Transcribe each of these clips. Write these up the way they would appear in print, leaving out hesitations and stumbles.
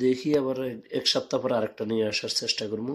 দেখি আবার এক সপ্তাহ পর আরেকটা নিয়ে আসার চেষ্টা করবো।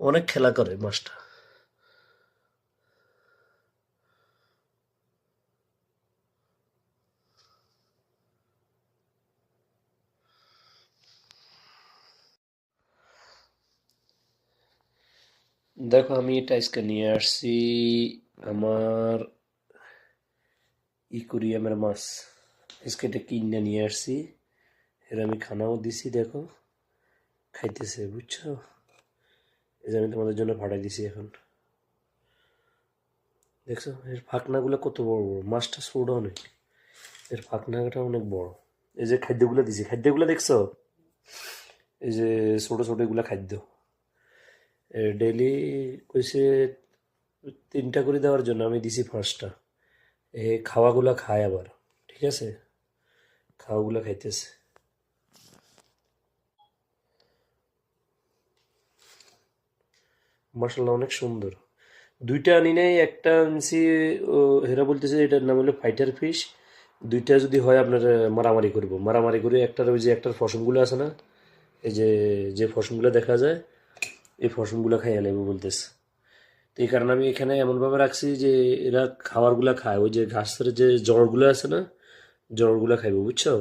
অনেক খেলা করে মাছটা। দেখো আমি এটা আজকে নিয়ে আসছি আমার ইকুরিয়ামের মাছ। আজকে এটা কিনে নিয়ে আসছি, এর আমি খানাও দিছি, দেখো খাইতেছে, বুঝছো? এই যে আমি তোমাদের জন্য ভাড়াই দিছি এখন। দেখছো এর ফাঁকনাগুলো কত বড় বড়, মাছটা ছোট অনেক, এর ফাঁকনাটা অনেক বড়। এই যে খাদ্যগুলো দিছি, খাদ্যগুলো দেখছো? এই যে ছোট ছোট এগুলা খাদ্য ডেইলি কইছে 3টা করে দেওয়ার জন্য, আমি দিছি 5টা। এ খাওয়াগুলা খায় আবার, ঠিক আছে, খাওয়াগুলা খাইতেছে। মাশাল্লাহ অনেক সুন্দর। 2টা আনি নাই, একটা আনছি। ও, হেরা বলতেছে এটার নাম হলো ফাইটার ফিশ। 2টা যদি হয় আপনার মারামারি করব, মারামারি করে একটার ওই যে একটার ফসমগুলো আছে না, এই যে যে ফসমগুলো দেখা যায়, এই ফসমগুলো খাইয়া নেবো বলতেছে। তো এই কারণে আমি এখানে এমনভাবে রাখছি যে এরা খাবারগুলা খায়, ওই যে ঘাসের যে জড়গুলো আছে না, জড়গুলা খাইবে, বুঝছো?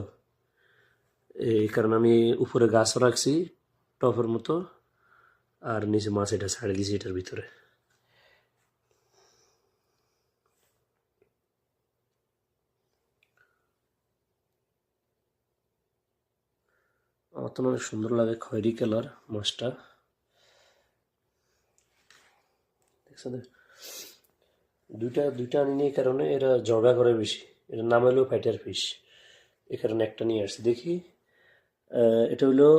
এই কারণে আমি উপরে গাছও রাখছি টফের মতো, আর নিচে মাছ এটা ছাড়ে দিছি এটার ভিতরে। আমার তো অনেক সুন্দর লাগে, খয়েরি কালার মাছটা, দেখছো? দুইটা দুইটা আনিনি এই কারণে, এরা ঝগড়া করে বেশি। এটার নাম হলো ফাইটার ফিশ, এই কারণে একটা নিয়ে আসছি। দেখি এটা হলো